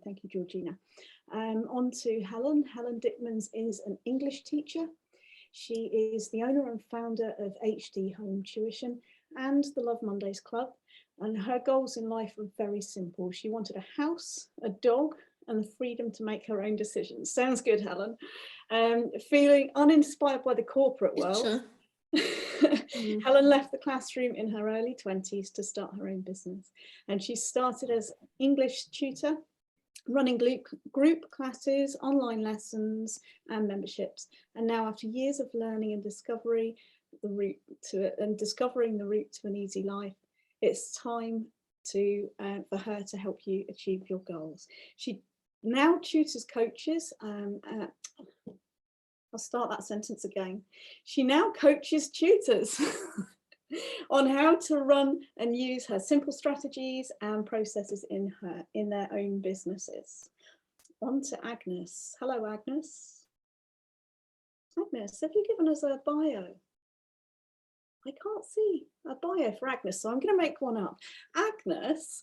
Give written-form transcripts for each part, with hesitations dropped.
Thank you, Georgina. On to Helen. Helen Dickmans is an English teacher. She is the owner and founder of HD Home Tuition and the Love Mondays Club. And her goals in life were very simple. She wanted a house, a dog, and the freedom to make her own decisions. Sounds good, Helen. Feeling uninspired by the corporate world, Sure. Helen left the classroom in her early 20s to start her own business. And she started as English tutor, running group classes, online lessons, and memberships. And now, after years of learning and discovering the route to an easy life, it's time for her to help you achieve your goals. She now tutors coaches. I'll start that sentence again. She now coaches tutors on how to run and use her simple strategies and processes in their own businesses. On to Agnes. Hello, Agnes. Agnes, have you given us a bio? I can't see a bio for Agnes, so I'm going to make one up. Agnes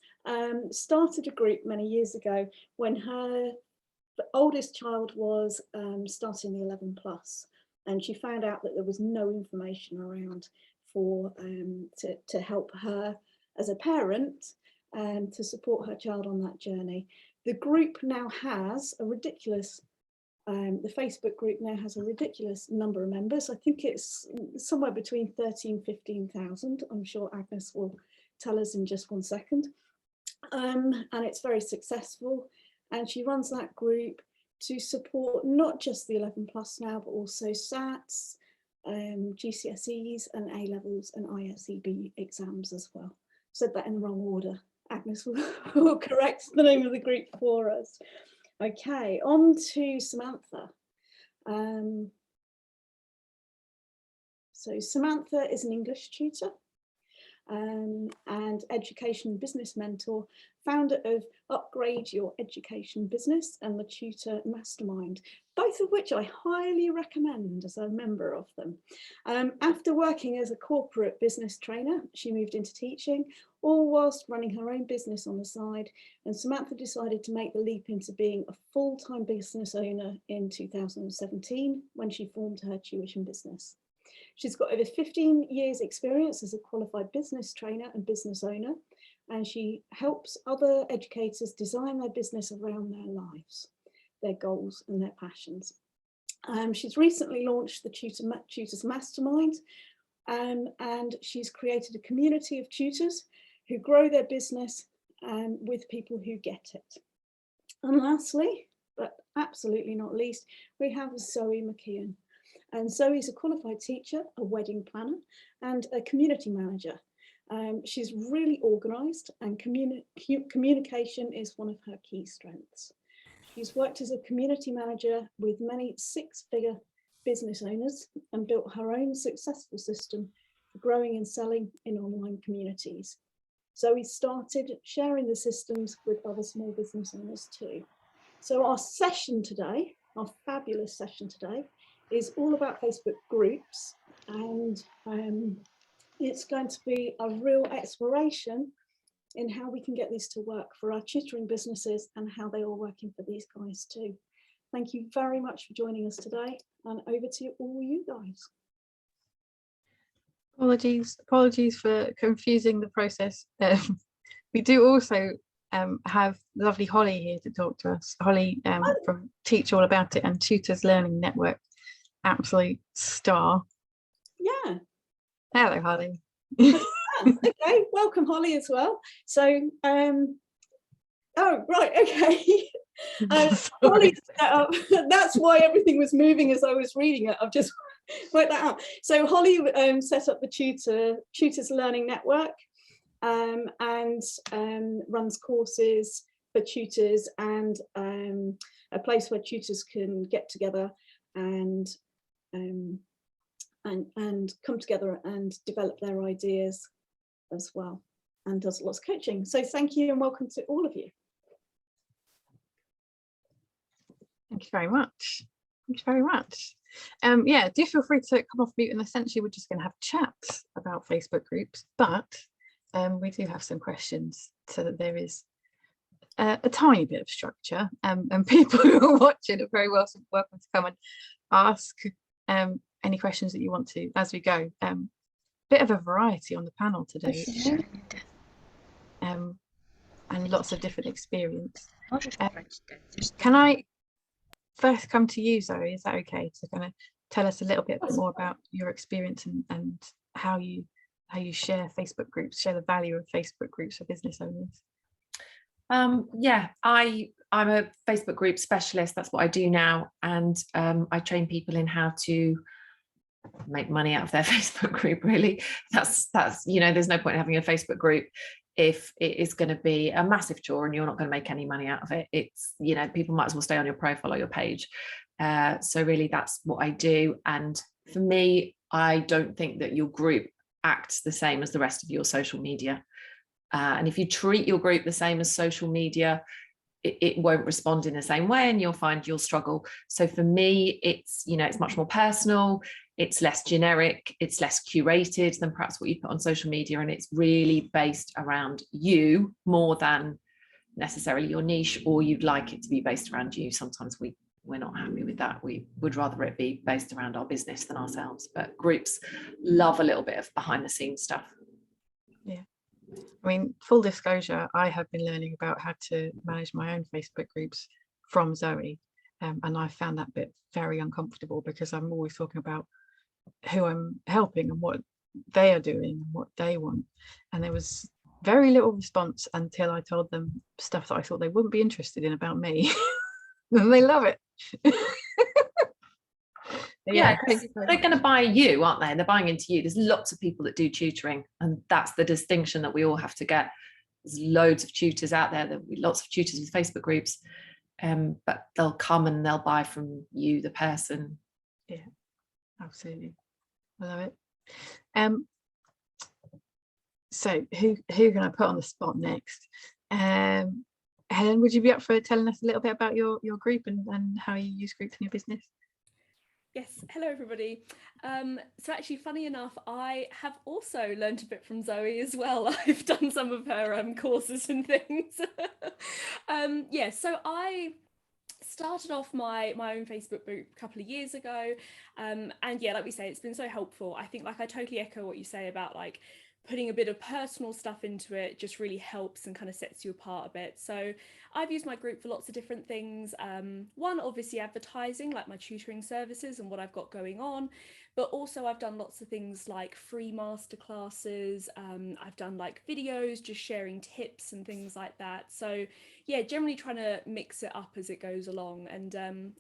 started a group many years ago when her oldest child was starting the 11 plus, and she found out that there was no information around for to help her as a parent and to support her child on that journey. The group now has a ridiculous the Facebook group now has a ridiculous number of members. I think it's somewhere between 13,000 and 15,000. I'm sure Agnes will tell us in just one second. And it's very successful. And she runs that group to support not just the 11 plus now, but also SATs, GCSEs and A-levels and ISEB exams as well. Said that in the wrong order. Agnes will correct the name of the group for us. Okay, on to Samantha. So Samantha is an English tutor and education and business mentor, founder of Upgrade Your Education Business and the Tutor Mastermind, both of which I highly recommend as a member of them. After working as a corporate business trainer, she moved into teaching, all whilst running her own business on the side. And Samantha decided to make the leap into being a full-time business owner in 2017 when she formed her tuition business. She's got over 15 years experience as a qualified business trainer and business owner, and she helps other educators design their business around their lives, their goals and their passions. She's recently launched the Tutors Mastermind, and she's created a community of tutors who grow their business with people who get it. And lastly, but absolutely not least, we have Zoe McKeon. And Zoe is a qualified teacher, a wedding planner, and a community manager. She's really organised, and communication is one of her key strengths. She's worked as a community manager with many six-figure business owners and built her own successful system for growing and selling in online communities. Zoe started sharing the systems with other small business owners too. So our session today, our fabulous session today, is all about Facebook groups, and it's going to be a real exploration in how we can get these to work for our tutoring businesses and how they are working for these guys too. Thank you very much for joining us today, and over to all you guys. Apologies for confusing the process. We do also have lovely Holly here to talk to us. Holly from Teach All About It and Tutors Learning Network. Absolute star. Yeah. Hello, Holly. Okay, welcome Holly as well. So oh right, okay. Holly set up, that's why everything was moving as I was reading it. I've just worked that out. So Holly set up the Tutors Learning Network and runs courses for tutors and a place where tutors can get together and come together and develop their ideas as well, and does lots of coaching. So thank you and welcome to all of you. Thank you very much. Thank you very much. Yeah, do feel free to come off mute, and essentially we're just going to have chats about Facebook groups, but we do have some questions so that there is a tiny bit of structure, and people who are watching are very welcome to come and ask any questions that you want to as we go. Bit of a variety on the panel today, and lots of different experience. Can I first come to you, Zoe? Is that okay, to kind of tell us a little bit more about your experience and how you share Facebook groups, share the value of Facebook groups for business owners? Yeah, I'm a Facebook group specialist. That's what I do now, and I train people in how to make money out of their Facebook group. Really, that's there's no point in having a Facebook group if it is going to be a massive chore and you're not going to make any money out of it. It's people might as well stay on your profile or your page. So really, that's what I do. And for me, I don't think that your group acts the same as the rest of your social media. And if you treat your group the same as social media, it won't respond in the same way, and you'll find you'll struggle. So for me, it's much more personal, it's less generic, it's less curated than perhaps what you put on social media, and it's really based around you more than necessarily your niche, or you'd like it to be based around you. Sometimes we're not happy with that. We would rather it be based around our business than ourselves, but groups love a little bit of behind the scenes stuff. Yeah. I mean, full disclosure, I have been learning about how to manage my own Facebook groups from Zoe, and I found that bit very uncomfortable because I'm always talking about who I'm helping and what they are doing and what they want, and there was very little response until I told them stuff that I thought they wouldn't be interested in about me. And they love it. Yeah, they're going to buy you, aren't they? They're buying into you. There's lots of people that do tutoring, and that's the distinction that we all have to get. There's loads of tutors out there. There'll be lots of tutors with Facebook groups, but they'll come and they'll buy from you, the person. Yeah, absolutely. I love it. So who can I put on the spot next? Helen, would you be up for telling us a little bit about your group and how you use groups in your business? Yes, hello everybody. So actually, funny enough, I have also learned a bit from Zoe as well. I've done some of her courses and things. Yeah, so I started off my own Facebook group a couple of years ago, and yeah, like we say, it's been so helpful. I think I totally echo what you say about putting a bit of personal stuff into it just really helps and kind of sets you apart a bit. So I've used my group for lots of different things. One, obviously advertising, like my tutoring services and what I've got going on, but also I've done lots of things like free masterclasses. I've done videos, just sharing tips and things like that. So yeah, generally trying to mix it up as it goes along. And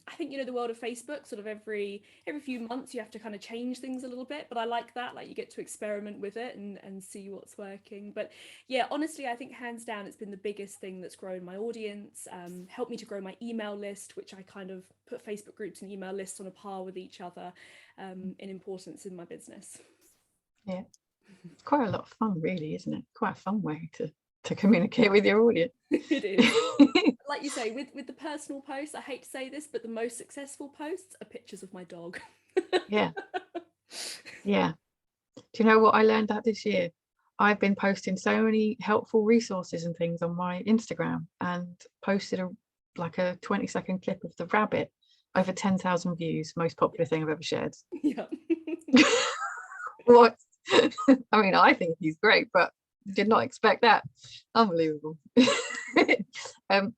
I think, the world of Facebook, sort of every few months you have to kind of change things a little bit, but I like that, you get to experiment with it and see what's working. But yeah, honestly, I think hands down it's been the biggest thing that's grown my audience, helped me to grow my email list, which I kind of put Facebook groups and email lists on a par with each other in importance in my business. Yeah, it's quite a lot of fun, really, isn't it? Quite a fun way to communicate with your audience. It is. Like you say, with the personal posts, I hate to say this, but the most successful posts are pictures of my dog. Yeah. Yeah. Do you know what I learned that this year? I've been posting so many helpful resources and things on my Instagram, and posted a 20-second clip of the rabbit, over 10,000 views, most popular thing I've ever shared. Yeah. What? I mean, I think he's great, but did not expect that. Unbelievable.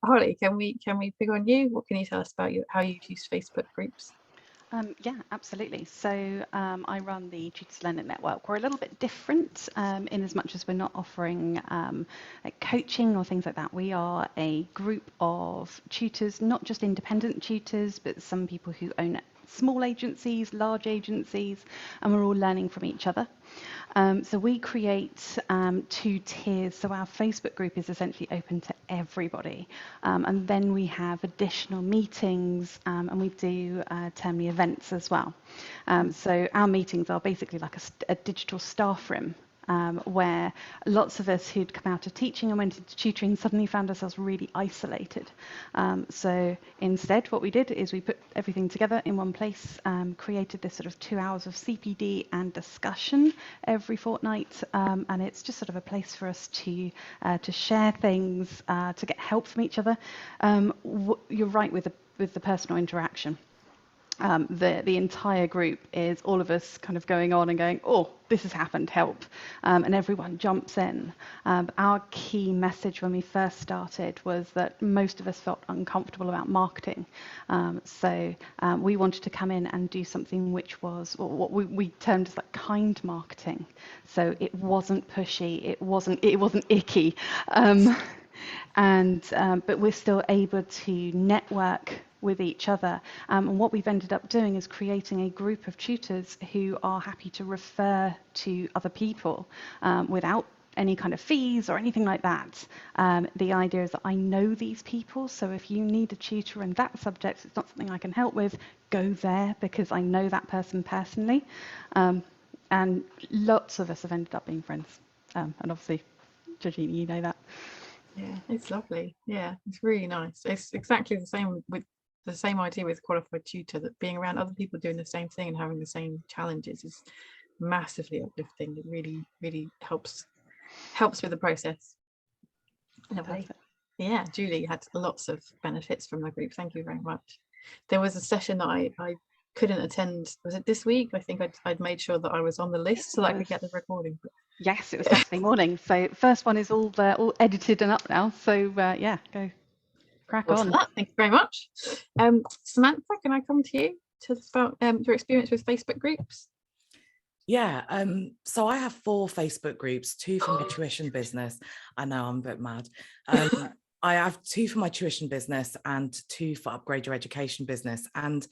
Holly, can we pick on you? What can you tell us about how you use Facebook groups? Yeah, absolutely. So I run the Tutors Learning Network. We're a little bit different in as much as we're not offering coaching or things like that. We are a group of tutors, not just independent tutors, but some people who own small agencies, large agencies, and we're all learning from each other. So we create 2 tiers. So our Facebook group is essentially open to everybody. And then we have additional meetings, and we do termly events as well. So our meetings are basically like a digital staff room. where lots of us who'd come out of teaching and went into tutoring suddenly found ourselves really isolated. So instead, what we did is we put everything together in one place, created this sort of 2 hours of CPD and discussion every fortnight, and it's just sort of a place for us to share things, to get help from each other. You're right with the personal interaction. The entire group is all of us kind of going on and going, oh, this has happened, help, and everyone jumps in. Our key message when we first started was that most of us felt uncomfortable about marketing, so we wanted to come in and do something which was what we termed as like kind marketing. So it wasn't pushy, it wasn't icky, but we're still able to network with each other, and what we've ended up doing is creating a group of tutors who are happy to refer to other people without any kind of fees or anything like that. The idea is that I know these people, so if you need a tutor in that subject, it's not something I can help with, go there because I know that person personally. And lots of us have ended up being friends, and obviously Georgina, you know that. Yeah, it's lovely. Yeah, it's really nice. It's exactly the same with the same idea with qualified tutor, that being around other people doing the same thing and having the same challenges is massively uplifting. It really, really helps with the process. Lovely. Perfect. Yeah, Julie had lots of benefits from the group. Thank you very much. There was a session that I couldn't attend. Was it this week? I think I'd made sure that I was on the list so that I could get the recording. Yes, it was Saturday morning. So first one is all edited and up now. So yeah, go crack on. Thank you very much. Samantha, can I come to you to about your experience with Facebook groups? Yeah, so I have 4 Facebook groups, 2 for my tuition business. I know I'm a bit mad. I have 2 for my tuition business and 2 for Upgrade Your Education business, and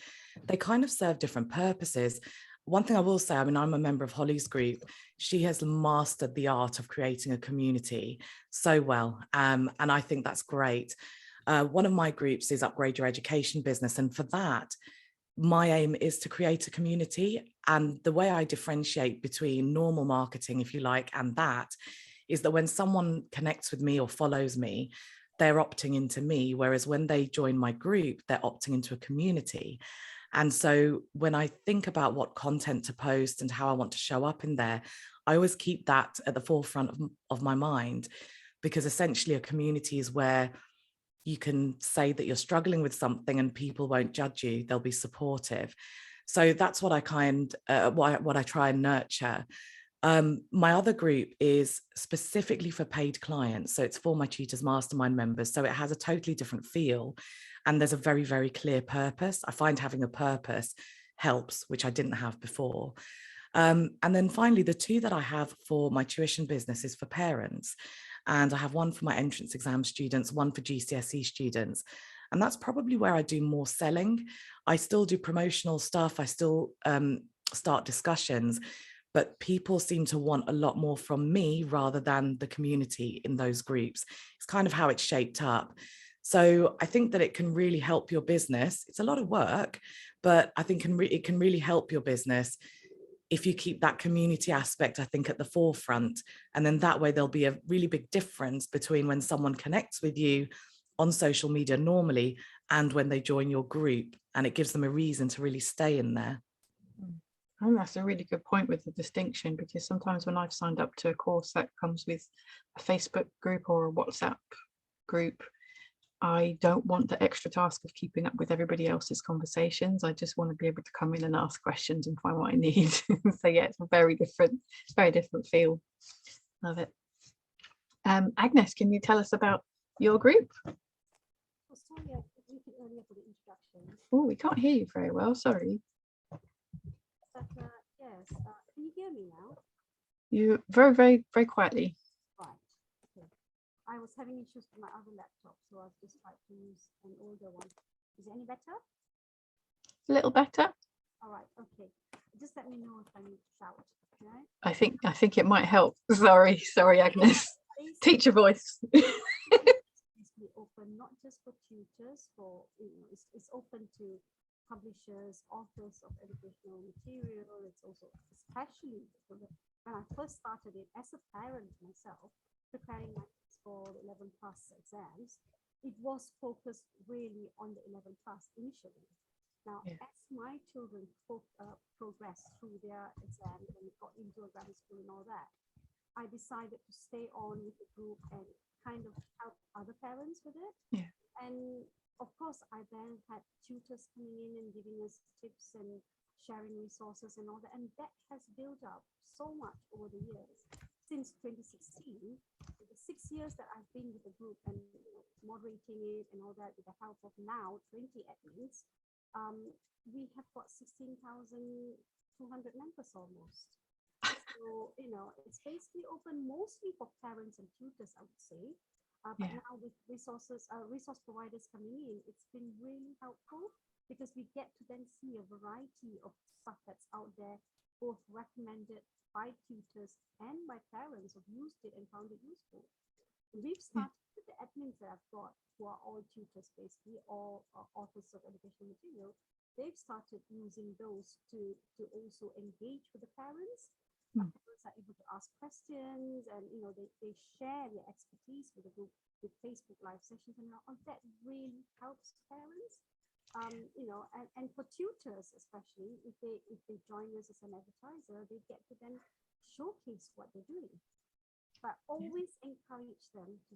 they kind of serve different purposes. One thing I will say, I mean, I'm a member of Holly's group. She has mastered the art of creating a community so well, and I think that's great. One of my groups is Upgrade Your Education business, and for that, my aim is to create a community. And the way I differentiate between normal marketing, if you like, and that is that when someone connects with me or follows me, they're opting into me, whereas when they join my group, they're opting into a community. And so when I think about what content to post and how I want to show up in there, I always keep that at the forefront of my mind, because essentially a community is where you can say that you're struggling with something and people won't judge you, they'll be supportive. So that's what I what I try and nurture. My other group is specifically for paid clients. So it's for my Tutors Mastermind members. So it has a totally different feel. And there's a very, very clear purpose. I find having a purpose helps, which I didn't have before. And then finally, the 2 that I have for my tuition business is for parents. And I have one for my entrance exam students, one for GCSE students. And that's probably where I do more selling. I still do promotional stuff. I still start discussions, but people seem to want a lot more from me rather than the community in those groups. It's kind of how it's shaped up. So I think that it can really help your business. It's a lot of work, but I think it can really help your business if you keep that community aspect, I think, at the forefront. And then that way there'll be a really big difference between when someone connects with you on social media normally and when they join your group, and it gives them a reason to really stay in there. I think that's a really good point with the distinction, because sometimes when I've signed up to a course that comes with a Facebook group or a WhatsApp group, I don't want the extra task of keeping up with everybody else's conversations. I just want to be able to come in and ask questions and find what I need. So yeah, it's a very different feel. Love it. Agnes, can you tell us about your group? Oh, we can't hear you very well, sorry. Yes, can you hear me now? You very, very, very quietly. Right. Okay. I was having issues with my other laptop, so I've just tried to use an older one. Is it any better? A little better. All right. Okay. Just let me know if I need to shout. Okay. I think it might help. Sorry, Agnes. Teacher voice. It's open not just for tutors, it's open to publishers, authors of educational material. It's also especially for the when I first started it as a parent myself, preparing my kids for the 11 plus exams, it was focused really on the 11 plus initially. Now, as my children progressed through their exams and got into a grammar school and all that, I decided to stay on with the group and kind of help other parents with it. Yeah. And of course, I then had tutors coming in and giving us tips and sharing resources and all that. And that has built up so much over the years. Since 2016, the 6 years that I've been with the group and moderating it and all that with the help of now 20 admins, we have got 16,200 members almost. So, it's basically open mostly for parents and tutors, I would say. But now with resource providers coming in, it's been really helpful because we get to then see a variety of stuff that's out there, both recommended by tutors and by parents who've used it and found it useful. We've started with the admins that I've got, who are all tutors basically, all authors of educational material. They've started using those to also engage with the parents. Parents are able to ask questions, and they share their expertise with the group with Facebook live sessions, and all that really helps parents. And for tutors especially, if they join us as an advertiser, they get to then showcase what they're doing. But always encourage them to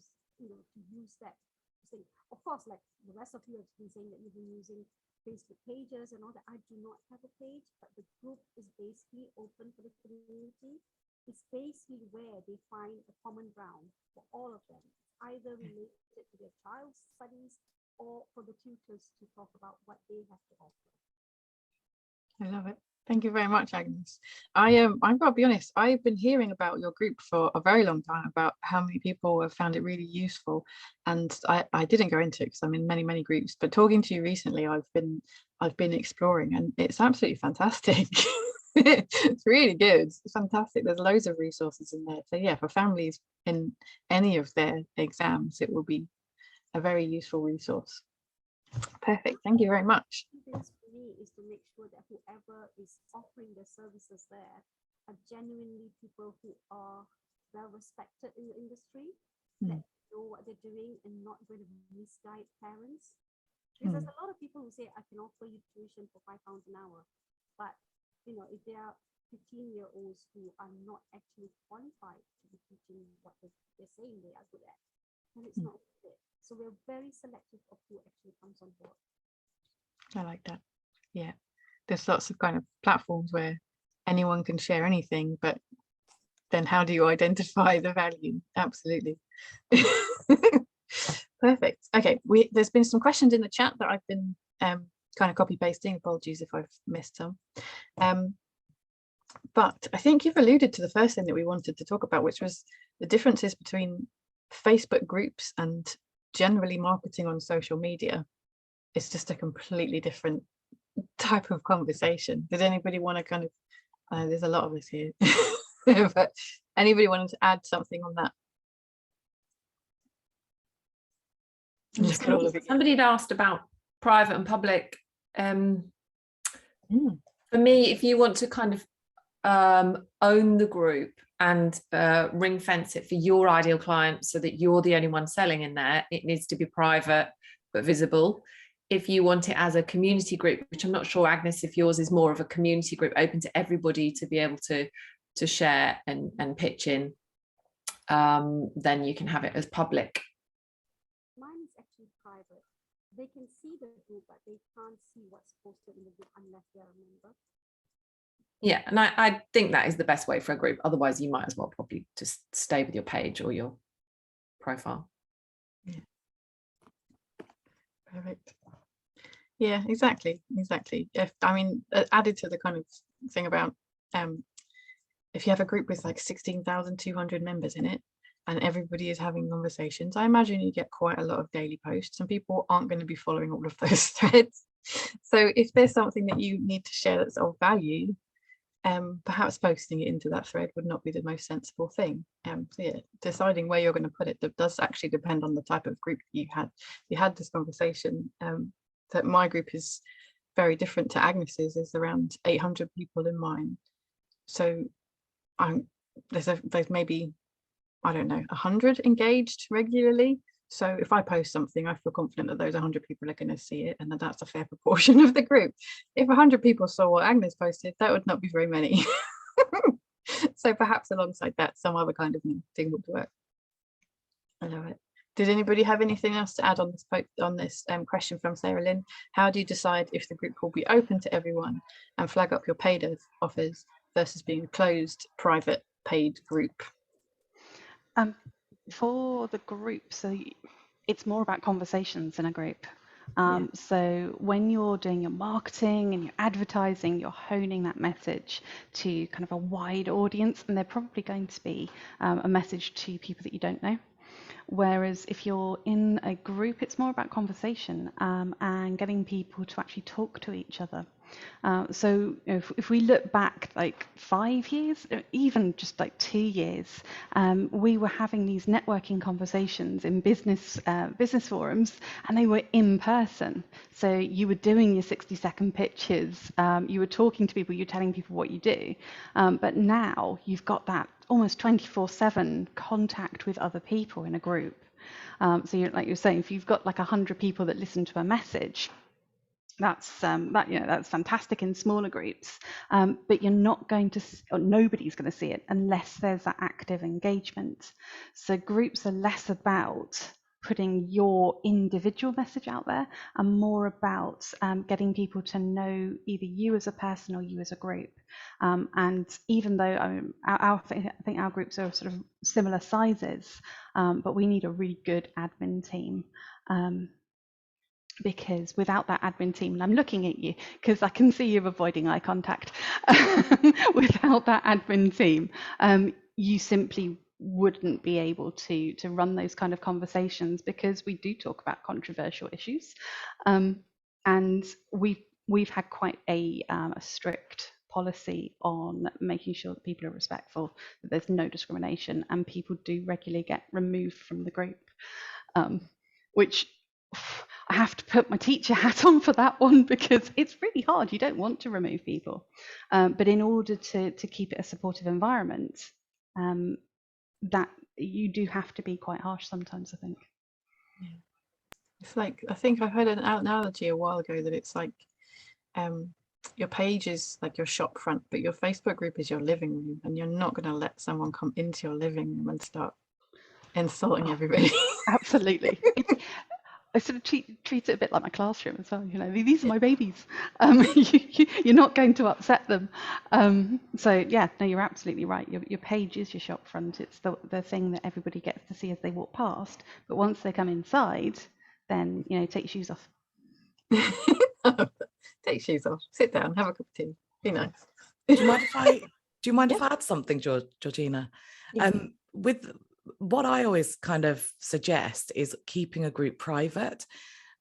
use that thing. Of course, like the rest of you have been saying that you've been using Facebook pages and all that. I do not have a page, but the group is basically open for the community. It's basically where they find a common ground for all of them, either related to their child's studies or for the tutors to talk about what they have to offer. I love it. Thank you very much, Agnes. I've got to be honest, I've been hearing about your group for a very long time, about how many people have found it really useful, and I didn't go into it because I'm in many groups, but talking to you recently, I've been exploring, and it's absolutely fantastic. It's really good. It's fantastic. There's loads of resources in there. So yeah, for families in any of their exams, it will be a very useful resource. Perfect. Thank you very much. For me is to make sure that whoever is offering their services there are genuinely people who are well respected in the industry, that know what they're doing and not going to misguide parents. Because there's a lot of people who say, I can offer you tuition for £5 an hour, but if they are 15-year-olds who are not actually qualified to be teaching what they're saying they are good at, then it's not good. So we're very selective of who actually comes on board. I like that. Yeah, there's lots of kind of platforms where anyone can share anything, but then how do you identify the value? Absolutely. Perfect. Okay, there's been some questions in the chat that I've been kind of copy pasting. Apologies if I've missed some. But I think you've alluded to the first thing that we wanted to talk about, which was the differences between Facebook groups and generally marketing on social media. It's just a completely different type of conversation. Did anybody want to kind of, there's a lot of us here, but anybody wanted to add something on that? Somebody had asked about private and public. For me, if you want to kind of own the group and ring fence it for your ideal client so that you're the only one selling in there, it needs to be private but visible. If you want it as a community group, which I'm not sure, Agnes, if yours is more of a community group open to everybody to be able to share and pitch in, then you can have it as public. Mine is actually private. They can see the group, but they can't see what's posted in the group unless they're a member. Yeah, and I think that is the best way for a group. Otherwise, you might as well probably just stay with your page or your profile. Yeah. Perfect. Yeah, exactly. If added to the kind of thing about if you have a group with like 16,200 members in it and everybody is having conversations, I imagine you get quite a lot of daily posts, and people aren't going to be following all of those threads. So if there's something that you need to share that's of value, perhaps posting it into that thread would not be the most sensible thing. So yeah, deciding where you're going to put it does actually depend on the type of group you had. You had this conversation that my group is very different to Agnes's, is around 800 people in mine. So there's maybe, I don't know, 100 engaged regularly. So if I post something, I feel confident that those 100 people are going to see it, and that's a fair proportion of the group. If 100 people saw what Agnes posted, that would not be very many. So perhaps alongside that, some other kind of thing would work. I love it. Did anybody have anything else to add on this question from Sarah Lynn? How do you decide if the group will be open to everyone and flag up your paid offers versus being a closed, private, paid group? For the group, so it's more about conversations in a group. So when you're doing your marketing and your advertising, you're honing that message to kind of a wide audience, and they're probably going to be a message to people that you don't know. Whereas if you're in a group, it's more about conversation and getting people to actually talk to each other. So if we look back like 5 years, even just like 2 years, we were having these networking conversations in business forums, and they were in person. So you were doing your 60-second pitches, you were talking to people, you're telling people what you do. But now you've got that almost 24/7 contact with other people in a group. So like you're saying, if you've got like 100 people that listen to a message, that's that's fantastic in smaller groups, but you're not going to, or nobody's going to see it unless there's that active engagement. So groups are less about putting your individual message out there and more about getting people to know either you as a person or you as a group. And even though I think our groups are sort of similar sizes, but we need a really good admin team. Because without that admin team, and I'm looking at you because I can see you avoiding eye contact, without that admin team, you simply wouldn't be able to run those kind of conversations, because we do talk about controversial issues, and we've had quite a strict policy on making sure that people are respectful, that there's no discrimination, and people do regularly get removed from the group, which I have to put my teacher hat on for that one, because it's really hard. You don't want to remove people, but in order to keep it a supportive environment, that you do have to be quite harsh sometimes, I think. Yeah. It's like, I think I heard an analogy a while ago that it's like your page is like your shop front, but your Facebook group is your living room, and you're not going to let someone come into your living room and start insulting everybody. Absolutely. I sort of treat it a bit like my classroom as well. These are my babies. You're not going to upset them. So yeah, no, you're absolutely right. Your page is your shop front. It's the thing that everybody gets to see as they walk past. But once they come inside, then take your shoes off. Take your shoes off. Sit down. Have a cup of tea. Be nice. Do you mind if I add something, Georgina? Yeah. With what I always kind of suggest is keeping a group private,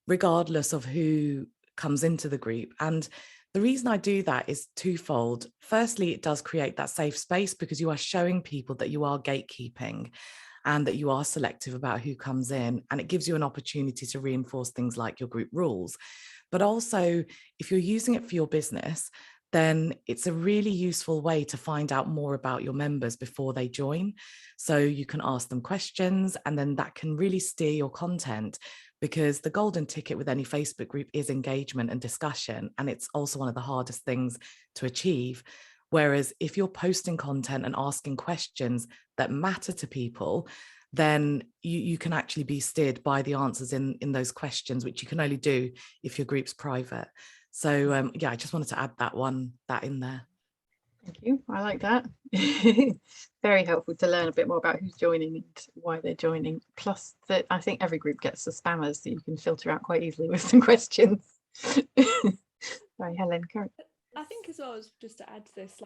regardless of who comes into the group. And the reason I do that is twofold. Firstly, it does create that safe space, because you are showing people that you are gatekeeping and that you are selective about who comes in. And it gives you an opportunity to reinforce things like your group rules. But also, if you're using it for your business, then it's a really useful way to find out more about your members before they join. So you can ask them questions, and then that can really steer your content, because the golden ticket with any Facebook group is engagement and discussion. And it's also one of the hardest things to achieve. Whereas if you're posting content and asking questions that matter to people, then you can actually be steered by the answers in those questions, which you can only do if your group's private. So yeah, I just wanted to add that in there. Thank you. I like that. Very helpful to learn a bit more about who's joining and why they're joining. Plus, that I think every group gets the spammers that you can filter out quite easily with some questions. Sorry, Helen. I think as well, as just to add to this,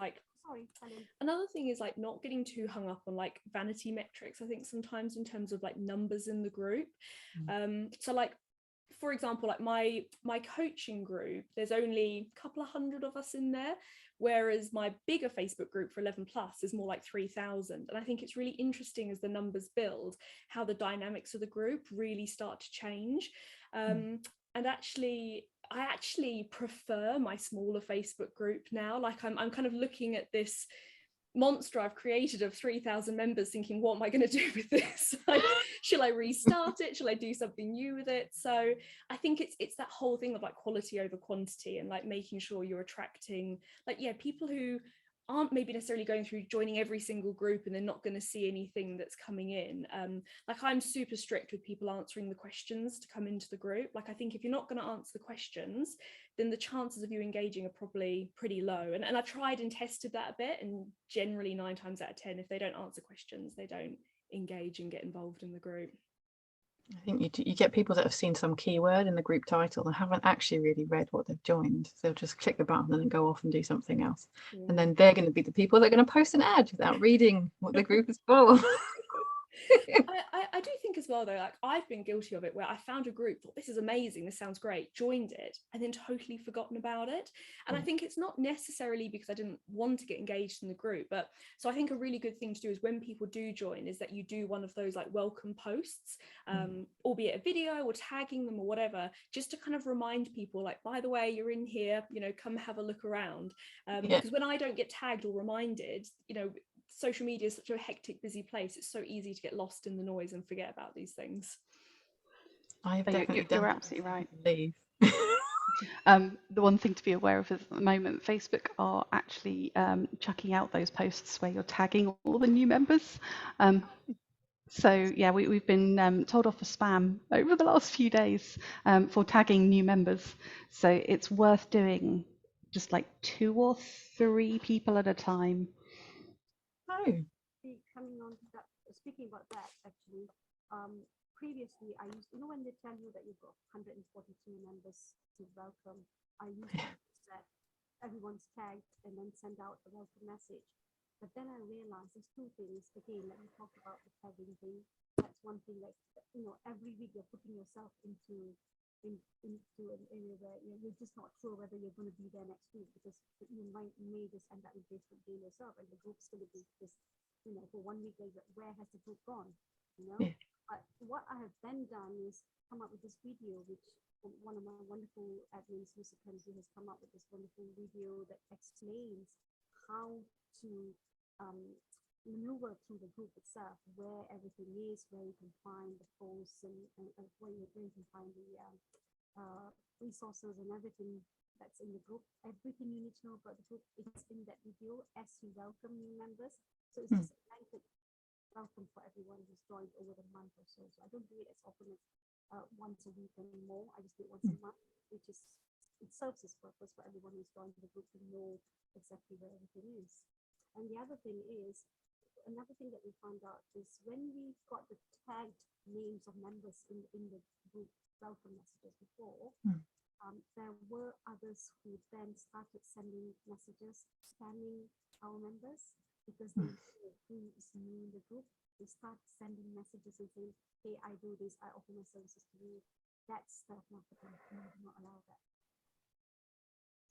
another thing is not getting too hung up on vanity metrics. I think sometimes in terms of numbers in the group. So for example, my coaching group, there's only a couple of hundred of us in there, whereas my bigger Facebook group for 11 plus is more like 3,000. And I think it's really interesting as the numbers build, how the dynamics of the group really start to change. And I actually prefer my smaller Facebook group now. I'm kind of looking at this monster I've created of 3,000 members, thinking, what am I going to do with this? Like, shall I restart it? Shall I do something new with it? So I think it's that whole thing of like quality over quantity, and like making sure you're attracting, like, yeah, people who aren't maybe necessarily going through joining every single group and they're not going to see anything that's coming in. Like, I'm super strict with people answering the questions to come into the group. Like, I think if you're not going to answer the questions, then the chances of you engaging are probably pretty low. And I've tried and tested that a bit, and generally 9 times out of 10, if they don't answer questions, they don't engage and get involved in the group. I think you get people that have seen some keyword in the group title and haven't actually really read what they've joined. So they'll just click the button and then go off and do something else. Yeah. And then they're going to be the people that are going to post an ad without reading what the group is for. I do think as well, though, like, I've been guilty of it, where I found a group, thought this is amazing, this sounds great, joined it, and then totally forgotten about it. And I think it's not necessarily because I didn't want to get engaged in the group, but so I think a really good thing to do is when people do join is that you do one of those like welcome posts, albeit a video or tagging them or whatever, just to kind of remind people, like, by the way, you're in here, you know, come have a look around. Because when I don't get tagged or reminded, you know, social media is such a hectic, busy place. It's so easy to get lost in the noise and forget about these things. I've definitely done You're that. absolutely right. Leave. The one thing to be aware of is at the moment, Facebook are actually chucking out those posts where you're tagging all the new members. So yeah, we've been told off for spam over the last few days for tagging new members. So it's worth doing just like 2 or 3 people at a time. Oh. Coming on to that, speaking about that, actually, previously I used, you know, when they tell you that you've got 142 members to welcome, I used to set everyone's tagged and then send out a welcome message. But then I realized there's 2 things. Again, let me talk about the tagging thing. That's one thing that, you know, every week you're putting yourself into an area where you're just not sure whether you're going to be there next week, because you may just end up in Facebook doing yourself, and the group's going to be just, you know, for 1 week, where has the group gone, you know? Yeah. What I have then done is come up with this video, which one of my wonderful admins, Lucy Kenzie, has come up with this wonderful video that explains how to maneuver through the group itself, where everything is, where you can find the posts, and where you can find the resources and everything that's in the group. Everything you need to know about the group is in that video as you welcome new members. So it's just a blanket welcome for everyone who's joined over the month or so. So I don't do it as often as once a week anymore. I just do it once a month, which is, it serves its purpose for everyone who's joined the group to know exactly where everything is. And the other thing is, another thing that we found out is when we got the tagged names of members in the group welcome messages before, there were others who then started sending messages spamming our members, because they know who is new in the group. They start sending messages and saying, hey, I do this, I offer my services to you. That's stealth marketing. We do not allow that.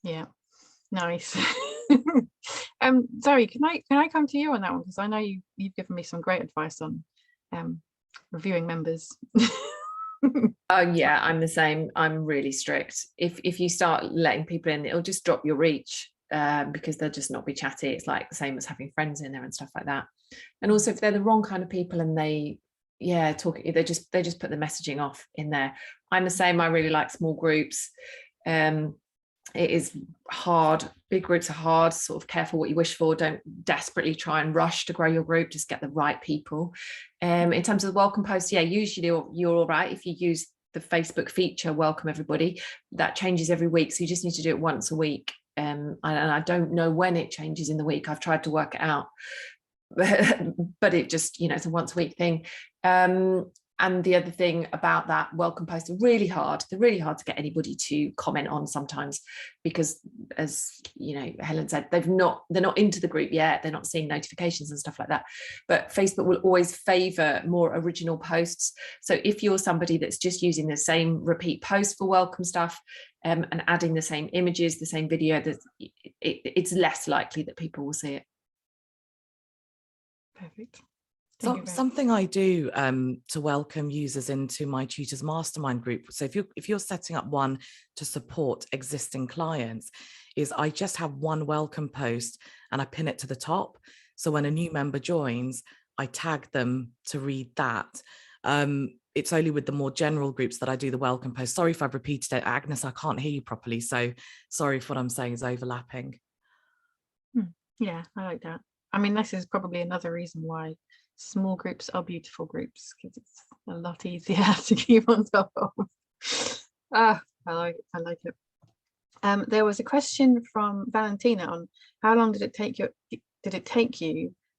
Yeah, nice. Zoe, can I come to you on that one, because I know you've given me some great advice on reviewing members. Oh yeah, I'm the same. I'm really strict. If you start letting people in, it'll just drop your reach, because they'll just not be chatty. It's like the same as having friends in there and stuff like that. And also, if they're the wrong kind of people and they just put the messaging off in there. I'm the same. I really like small groups. It is hard. Big groups are hard. Sort of careful what you wish for. Don't desperately try and rush to grow your group. Just get the right people. In terms of the welcome posts, yeah, usually you're all right if you use the Facebook feature, welcome everybody. That changes every week, so you just need to do it once a week. And I don't know when it changes in the week. I've tried to work it out, but it just, it's a once a week thing. And the other thing about that, welcome posts are really hard. They're really hard to get anybody to comment on sometimes, because, as Helen said, they're not into the group yet. They're not seeing notifications and stuff like that. But Facebook will always favor more original posts. So if you're somebody that's just using the same repeat post for welcome stuff, and adding the same images, the same video, it's less likely that people will see it. Perfect. Something I do to welcome users into my Tutors Mastermind group. So if you're setting up one to support existing clients, is I just have one welcome post and I pin it to the top. So when a new member joins, I tag them to read that. It's only with the more general groups that I do the welcome post. Sorry if I've repeated it, Agnes, I can't hear you properly. So sorry if what I'm saying is overlapping. Yeah, I like that. I mean, this is probably another reason why small groups are beautiful groups, because it's a lot easier to keep on top of. I like it. There was a question from Valentina on how long did it take you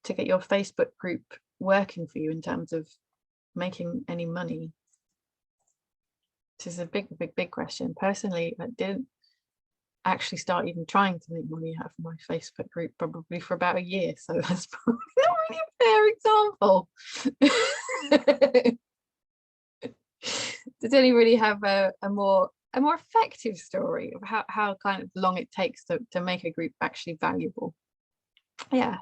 to get your Facebook group working for you in terms of making any money? This is a big question. Personally, I didn't actually start even trying to make money out of my Facebook group probably for about a year, so that's probably not really a fair example. Does anybody have a more effective story of how kind of long it takes to make a group actually valuable? Yeah,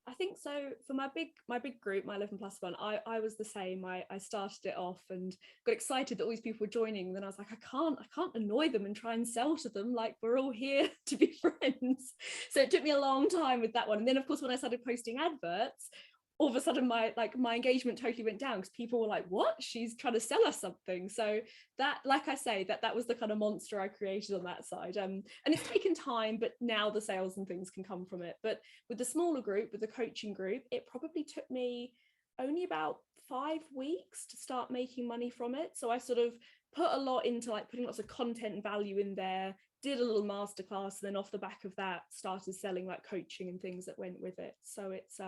I think so. For my big group, my 11+1, I was the same. I started it off and got excited that all these people were joining. And then I was like, I can't annoy them and try and sell to them. Like, we're all here to be friends. So it took me a long time with that one. And then of course, when I started posting adverts, all of a sudden my engagement totally went down because people were like, what? She's trying to sell us something. So that, like I say, that was the kind of monster I created on that side. And it's taken time, but now the sales and things can come from it. But with the smaller group, with the coaching group, it probably took me only about 5 weeks to start making money from it. So I sort of put a lot into like putting lots of content and value in there, did a little masterclass, and then off the back of that started selling like coaching and things that went with it. So it's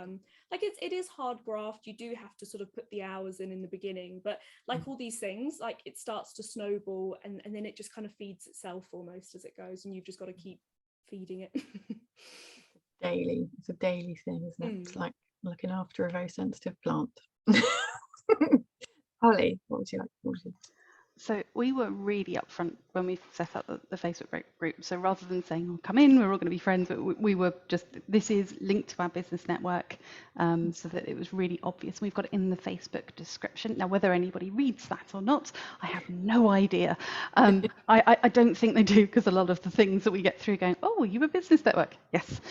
it is hard graft. You do have to sort of put the hours in the beginning, but like all these things, like it starts to snowball and then it just kind of feeds itself almost as it goes, and you've just got to keep feeding it. It's a daily thing, isn't it? It's like looking after a very sensitive plant. Holly, what would you like? So we were really upfront when we set up the Facebook group. So rather than saying, oh, come in, we're all going to be friends, but we were just, this is linked to our business network, so that it was really obvious. We've got it in the Facebook description. Now, whether anybody reads that or not, I have no idea. I don't think they do, because a lot of the things that we get through going, oh, you a business network? Yes.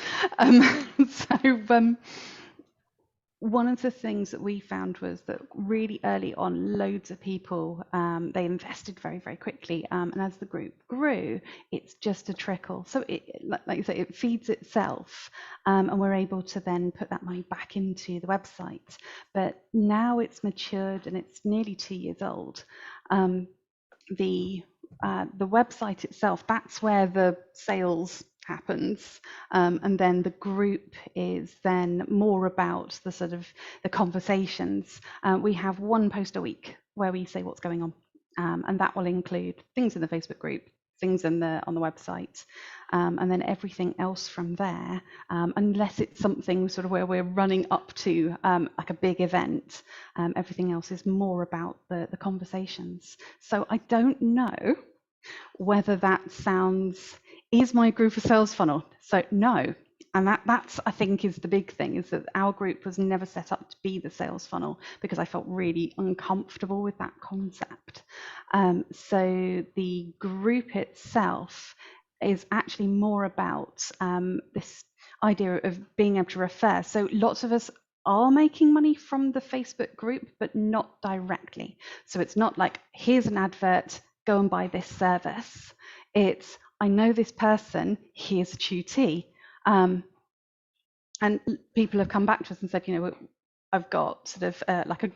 One of the things that we found was that really early on, loads of people, they invested very, very quickly. And as the group grew, it's just a trickle. So like you say, it feeds itself, and we're able to then put that money back into the website. But now it's matured and it's nearly 2 years old. The website itself, that's where the sales happens, and then the group is then more about the sort of the conversations. We have one post a week where we say what's going on, and that will include things in the Facebook group, things on the website, and then everything else from there, unless it's something sort of where we're running up to like a big event, everything else is more about the conversations. So I don't know whether that sounds, is my group a sales funnel? So no. And that's I think is the big thing, is that our group was never set up to be the sales funnel, because I felt really uncomfortable with that concept. So the group itself is actually more about this idea of being able to refer. So lots of us are making money from the Facebook group, but not directly. So it's not like, here's an advert, go and buy this service. It's, I know this person, here's a tutee. And people have come back to us and said, you know, I've got sort of like a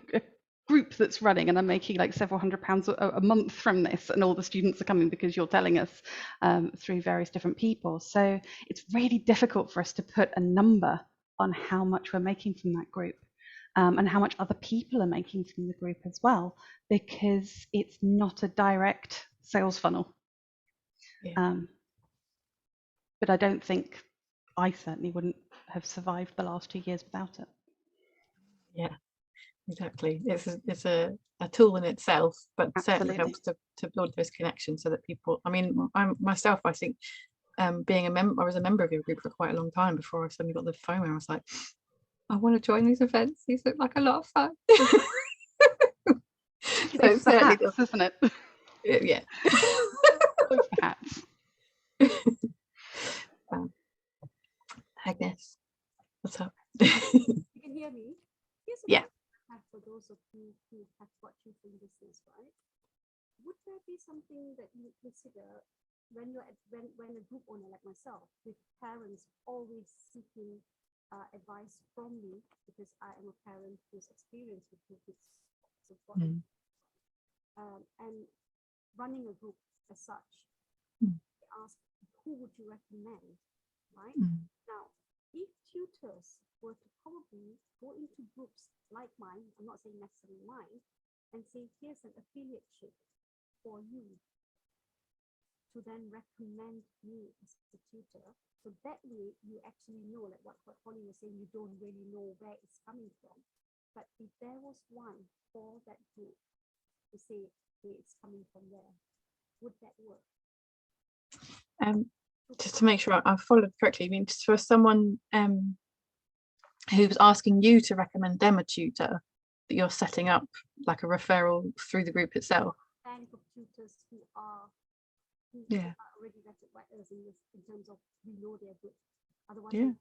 group that's running and I'm making like several £100s a month from this, and all the students are coming because you're telling us through various different people. So it's really difficult for us to put a number on how much we're making from that group. And how much other people are making from the group as well, because it's not a direct sales funnel. Yeah. But I don't think, I certainly wouldn't have survived the last 2 years without it. Yeah, exactly. It's a tool in itself, but certainly helps to build those connections so that people, I mean, I think being a member, I was a member of your group for quite a long time before I suddenly got the phone and I was like, I want to join these events. These look like a lot of fun. So it's the hats, isn't it? Yeah. It's the hats. Agnes, what's that you consider when you're when a group owner like myself, with parents always seeking advice from me, because I am a parent who's experienced with group is important. And running a group as such, they ask, who would you recommend, right? Now, if tutors were to probably go into groups like mine, I'm not saying necessarily mine, and say, here's an affiliateship for you to then recommend me as a tutor. So that way you actually know, like what Holly was saying, you don't really know where it's coming from. But if there was one for that group to say, hey, it's coming from there, would that work? Just to make sure I've followed correctly, I mean, just for someone who's asking you to recommend them a tutor, that you're setting up like a referral through the group itself. Bank of tutors who are already vetted by us in terms of we know they're good. Otherwise,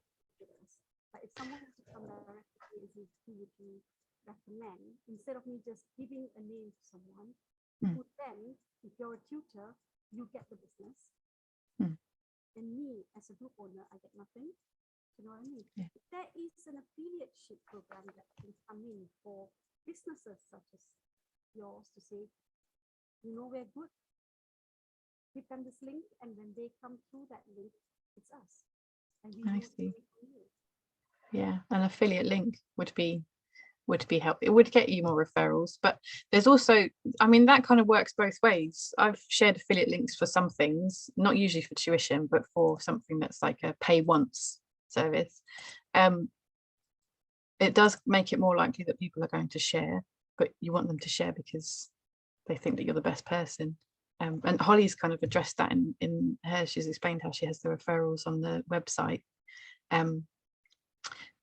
but if someone wants to come directly and say, who would you recommend, instead of me just giving a name to someone, who then, if you're a tutor, you get the business. And me as a group owner, I get nothing. You know what I mean? If there is an affiliateship program that can come in for businesses such as yours to say, you know, we're good, give them this link, and when they come through that link, it's us. And we I see. Yeah, an affiliate link would be helpful. It would get you more referrals, but there's also, I mean, that kind of works both ways. I've shared affiliate links for some things, not usually for tuition, but for something that's like a pay once service. It does make it more likely that people are going to share, but you want them to share because they think that you're the best person. And Holly's kind of addressed that in her, she's explained how she has the referrals on the website.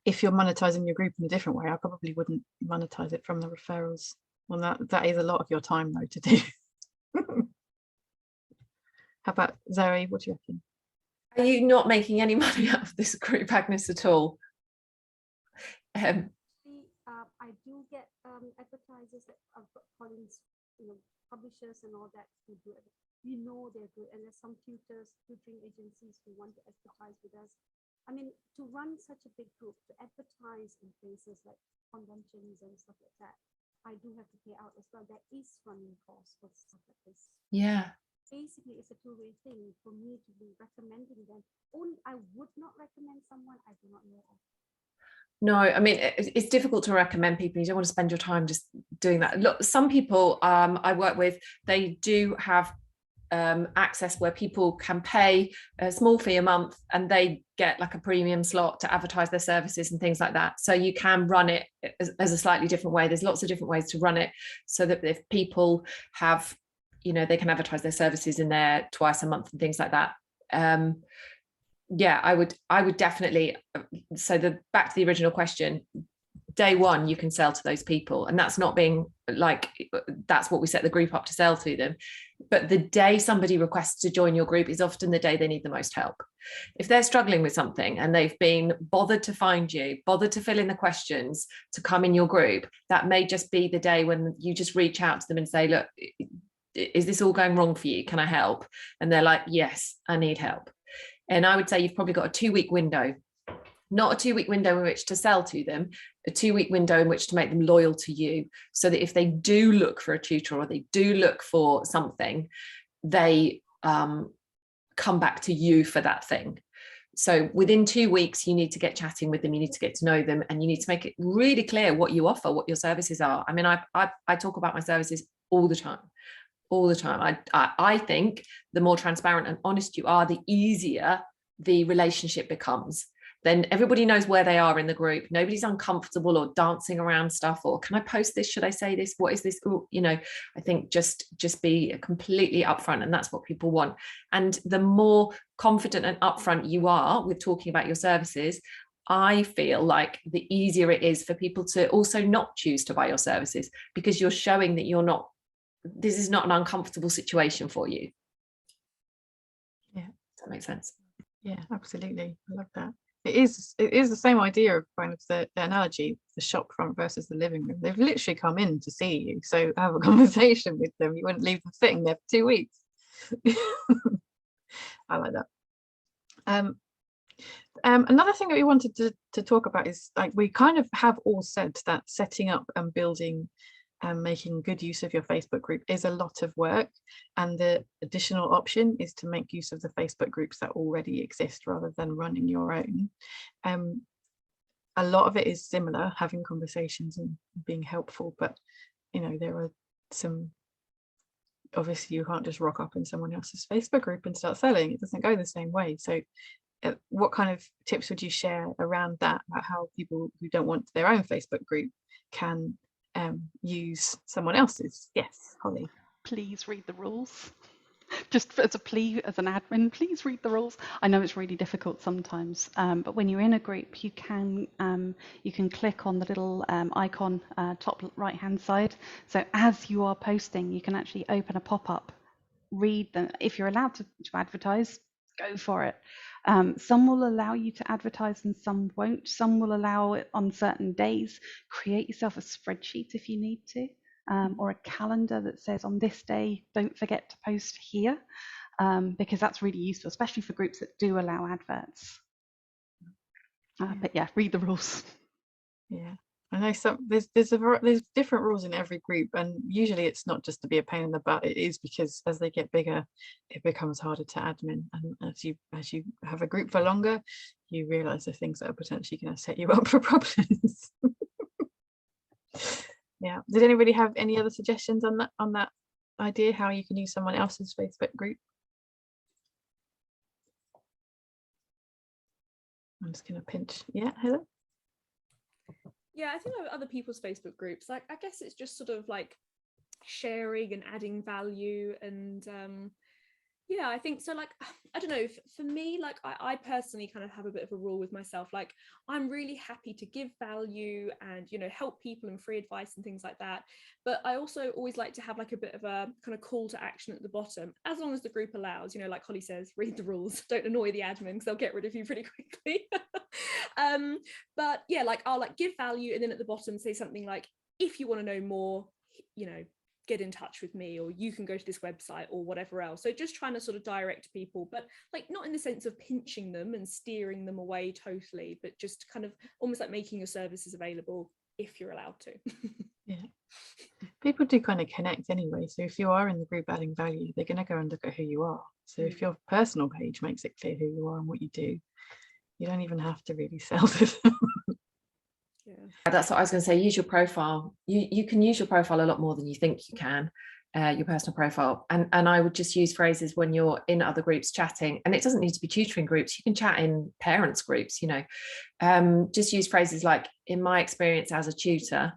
If you're monetizing your group in a different way, I probably wouldn't monetize it from the referrals. Well, that is a lot of your time though to do. How about Zoe? What do you reckon? Are you not making any money out of this group, Agnes, at all? I do get advertisers that I've got colleagues, publishers and all that who do it. We know they're good, and there's some tutoring agencies who want to advertise with us. I mean, to run such a big group, to advertise in places like conventions and stuff like that, I do have to pay out as well. There is running costs for stuff like this. Yeah. Basically, it's a two-way thing for me to be recommending them. I would not recommend someone I do not know of. No, I mean, it's difficult to recommend people. You don't want to spend your time just doing that. Look, some people I work with, they do have access where people can pay a small fee a month and they get like a premium slot to advertise their services and things like that. So you can run it as a slightly different way. There's lots of different ways to run it so that if people have, they can advertise their services in there twice a month and things like that. Yeah, I would definitely. So back to the original question, day one, you can sell to those people, and that's not being like, that's what we set the group up to sell to them. But the day somebody requests to join your group is often the day they need the most help. If they're struggling with something and they've been bothered to find you, bothered to fill in the questions to come in your group, that may just be the day when you just reach out to them and say, look, is this all going wrong for you? Can I help? And they're like, yes, I need help. And I would say you've probably got a 2-week window, not a 2-week window in which to sell to them, a 2-week window in which to make them loyal to you, so that if they do look for a tutor or they do look for something, they come back to you for that thing. So within 2 weeks, you need to get chatting with them, you need to get to know them, and you need to make it really clear what you offer, what your services are. I mean, I talk about my services all the time. I think the more transparent and honest you are, the easier the relationship becomes. Then everybody knows where they are in the group. Nobody's uncomfortable or dancing around stuff, or can I post this? Should I say this? What is this? Ooh, I think just be completely upfront, and that's what people want. And the more confident and upfront you are with talking about your services, I feel like the easier it is for people to also not choose to buy your services, because you're showing that this is not an uncomfortable situation for you. Yeah. Does that make sense? Yeah, absolutely. I love that. It is the same idea of kind of the analogy, the shop front versus the living room. They've literally come in to see you. So have a conversation with them. You wouldn't leave them sitting there for 2 weeks. I like that. Another thing that we wanted to talk about is, like, we kind of have all said that setting up and building and making good use of your Facebook group is a lot of work, and the additional option is to make use of the Facebook groups that already exist rather than running your own. A lot of it is similar, having conversations and being helpful, but you know, there are some, obviously you can't just rock up in someone else's Facebook group and start selling. It doesn't go the same way. So what kind of tips would you share around that, about how people who don't want their own Facebook group can use someone else's? Yes, Holly. Please read the rules. Just as a plea, as an admin, please read the rules. I know it's really difficult sometimes, but when you're in a group, you can click on the little icon top right hand side. So as you are posting, you can actually open a pop-up, read them. If you're allowed to advertise, go for it. Some will allow you to advertise and some won't. Some will allow it on certain days. Create yourself a spreadsheet if you need to. Or a calendar that says on this day, don't forget to post here, because that's really useful, especially for groups that do allow adverts. But yeah, read the rules. Yeah, I know there's different rules in every group, and usually it's not just to be a pain in the butt. It is because as they get bigger, it becomes harder to admin, and as you have a group for longer, you realize the things that are potentially going to set you up for problems. Yeah. Did anybody have any other suggestions on that idea, how you can use someone else's Facebook group? I'm just going to pinch. Yeah, Heather? Yeah, I think of other people's Facebook groups, like, I guess it's just sort of like sharing and adding value, and yeah, I think so. Like, I don't know, for me, like, I personally kind of have a bit of a rule with myself. Like, I'm really happy to give value and, you know, help people and free advice and things like that. But I also always like to have like a bit of a kind of call to action at the bottom, as long as the group allows, you know, like Holly says, read the rules, don't annoy the admin because they'll get rid of you pretty quickly. But yeah, like, I'll like give value and then at the bottom say something like, if you want to know more, you know, get in touch with me, or you can go to this website or whatever else. So just trying to sort of direct people, but like not in the sense of pinching them and steering them away totally, but just kind of almost like making your services available if you're allowed to. Yeah, people do kind of connect anyway, so if you are in the group adding value, they're going to go and look at who you are. So if your personal page makes it clear who you are and what you do, you don't even have to really sell to them. Yeah, that's what I was going to say. Use your profile. You can use your profile a lot more than you think you can, your personal profile. And I would just use phrases when you're in other groups chatting, and it doesn't need to be tutoring groups. You can chat in parents groups, you know, just use phrases like, in my experience as a tutor,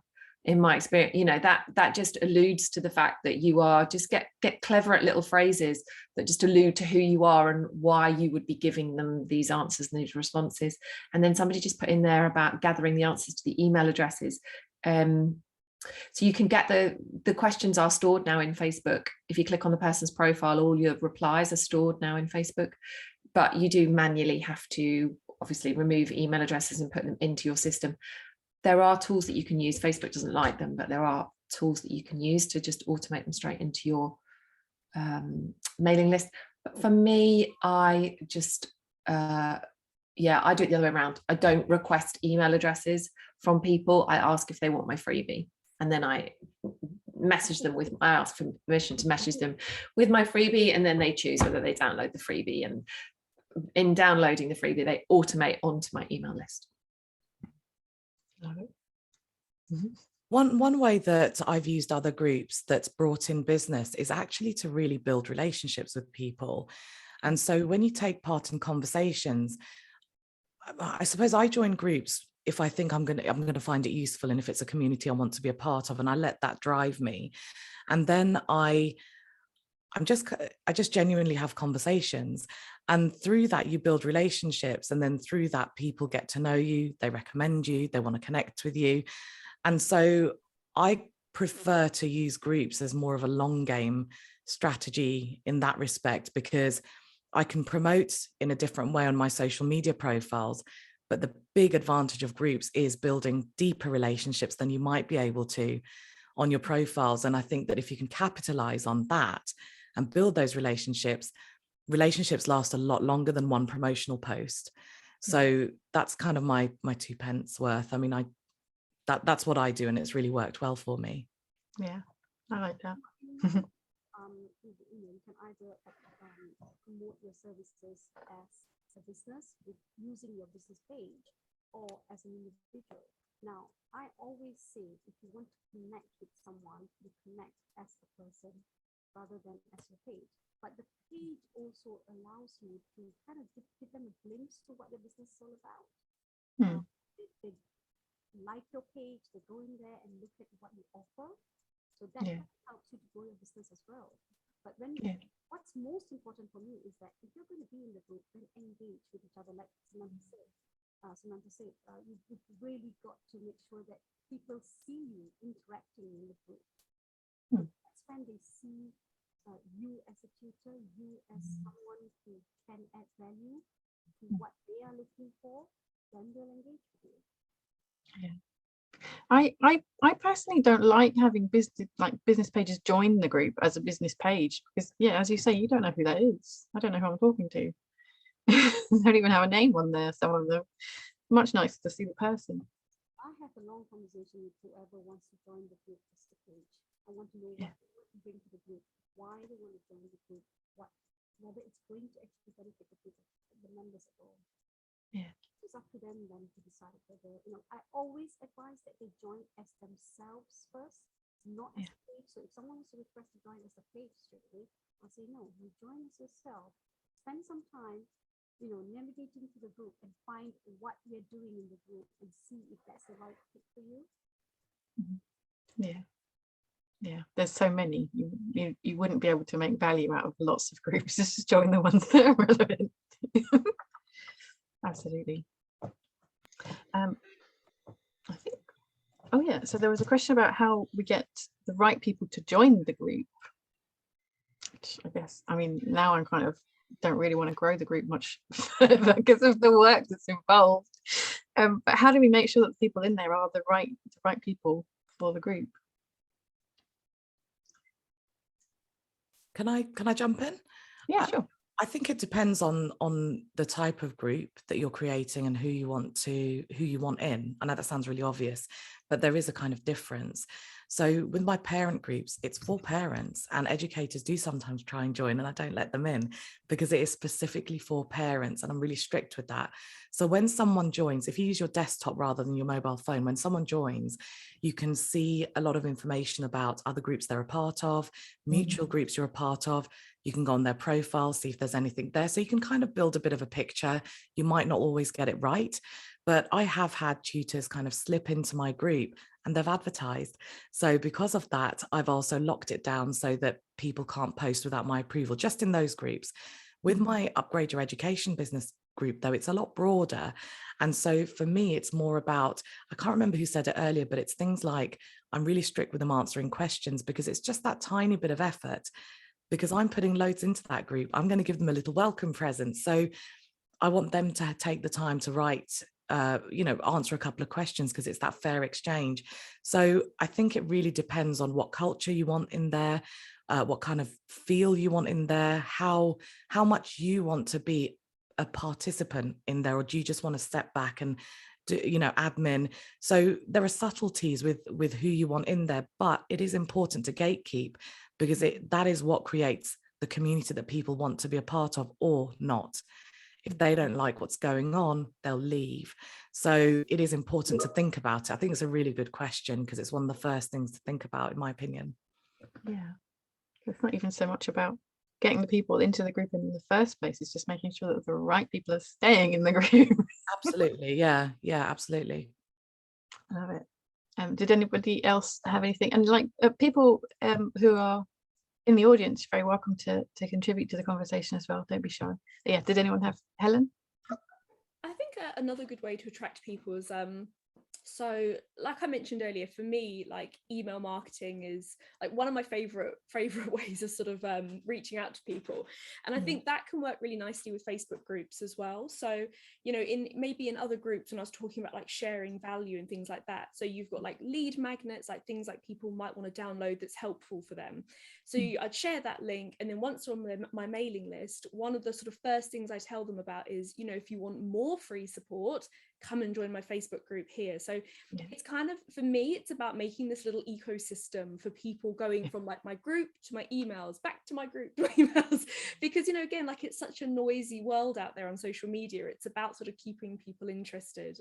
in my experience, you know, that just alludes to the fact that you are, just get clever at little phrases that just allude to who you are and why you would be giving them these answers and these responses. And then somebody just put in there about gathering the answers to the email addresses. So you can get the questions are stored now in Facebook. If you click on the person's profile, all your replies are stored now in Facebook, but you do manually have to obviously remove email addresses and put them into your system. There are tools that you can use. Facebook doesn't like them, but there are tools that you can use to just automate them straight into your mailing list. But for me, I just, I do it the other way around. I don't request email addresses from people. I ask if they want my freebie, and then I message them with, I ask for permission to message them with my freebie, and then they choose whether they download the freebie. And in downloading the freebie, they automate onto my email list. Mm-hmm. One way that I've used other groups that's brought in business is actually to really build relationships with people. And so when you take part in conversations, I suppose I join groups if I think I'm going to find it useful, and if it's a community I want to be a part of, and I let that drive me. And then I just genuinely have conversations, and through that you build relationships, and then through that people get to know you, they recommend you, they want to connect with you. And so I prefer to use groups as more of a long game strategy in that respect, because I can promote in a different way on my social media profiles. But the big advantage of groups is building deeper relationships than you might be able to on your profiles. And I think that if you can capitalize on that and build those relationships, relationships last a lot longer than one promotional post. So that's kind of my 2 pence worth. I mean, that's what I do, and it's really worked well for me. Yeah, I like that. You can either promote your services as a business with using your business page, or as an individual. Now, I always say, if you want to connect with someone, you connect as a person rather than as your page. But the page also allows you to kind of give them a glimpse to what the business is all about. They like your page, they go in there and look at what you offer. So that helps you to grow your business as well. But what's most important for me is that if you're going to be in the group, then engage with each other, like Samantha said. You've really got to make sure that people see you interacting in the group. That's when they see you as a tutor, you as someone who can add value to what they are looking for, then they'll engage with you. Yeah. I personally don't like having business pages join the group as a business page, because as you say, you don't know who that is. I don't know who I'm talking to. They don't even have a name on there, some of them. Much nicer to see the person. I have a long conversation with whoever wants to join the group as the page. I want to know what to bring to the group, why they want to join the group, whether it's going to actually benefit the members at all. Yeah. It's up to them then to decide whether, I always advise that they join as themselves first, not as a page. So if someone wants to request to join as a page straight away, I'll say, no, you join as yourself. Spend some time, navigating to the group and find what you're doing in the group and see if that's the right fit for you. Yeah, there's so many. You wouldn't be able to make value out of lots of groups. Just join the ones that are relevant. Absolutely. I think, so there was a question about how we get the right people to join the group, which now I'm kind of don't really want to grow the group much further because of the work that's involved. But how do we make sure that the people in there are the right people for the group? Can I jump in? Yeah, sure. I think it depends on the type of group that you're creating and who you want in. I know that sounds really obvious, but there is a kind of difference. So with my parent groups, it's for parents, and educators do sometimes try and join, and I don't let them in because it is specifically for parents, and I'm really strict with that. So when someone joins, if you use your desktop rather than your mobile phone, when someone joins, you can see a lot of information about other groups they're a part of, mutual groups you're a part of. You can go on their profile, see if there's anything there. So you can kind of build a bit of a picture. You might not always get it right, but I have had tutors kind of slip into my group and they've advertised. So because of that, I've also locked it down so that people can't post without my approval, just in those groups. With my Upgrade Your Education business group, though, it's a lot broader. And so for me, it's more about, I can't remember who said it earlier, but it's things like, I'm really strict with them answering questions because it's just that tiny bit of effort. Because I'm putting loads into that group, I'm going to give them a little welcome present. So I want them to take the time to write, answer a couple of questions because it's that fair exchange. So I think it really depends on what culture you want in there, what kind of feel you want in there, how much you want to be a participant in there, or do you just want to step back and do, admin? So there are subtleties with who you want in there, but it is important to gatekeep, because that is what creates the community that people want to be a part of or not. If they don't like what's going on, they'll leave. So it is important to think about it. I think it's a really good question because it's one of the first things to think about, in my opinion. Yeah, it's not even so much about getting the people into the group in the first place. It's just making sure that the right people are staying in the group. Absolutely. Yeah, absolutely. I love it. Did anybody else have anything? And people who are in the audience, you're very welcome to contribute to the conversation as well. Don't be shy. Yeah, did anyone have? Helen? I think another good way to attract people is So like I mentioned earlier, for me, like email marketing is like one of my favorite ways of sort of reaching out to people. And I think that can work really nicely with Facebook groups as well. So, you know, maybe in other groups, when I was talking about like sharing value and things like that, so you've got like lead magnets, like things like people might want to download that's helpful for them. So I'd share that link, and then once on my mailing list, one of the sort of first things I tell them about is, you know, if you want more free support, come and join my Facebook group here. So it's kind of, for me, it's about making this little ecosystem for people going from like my group to my emails, back to my group to my emails, because, you know, again, like it's such a noisy world out there on social media. It's about sort of keeping people interested.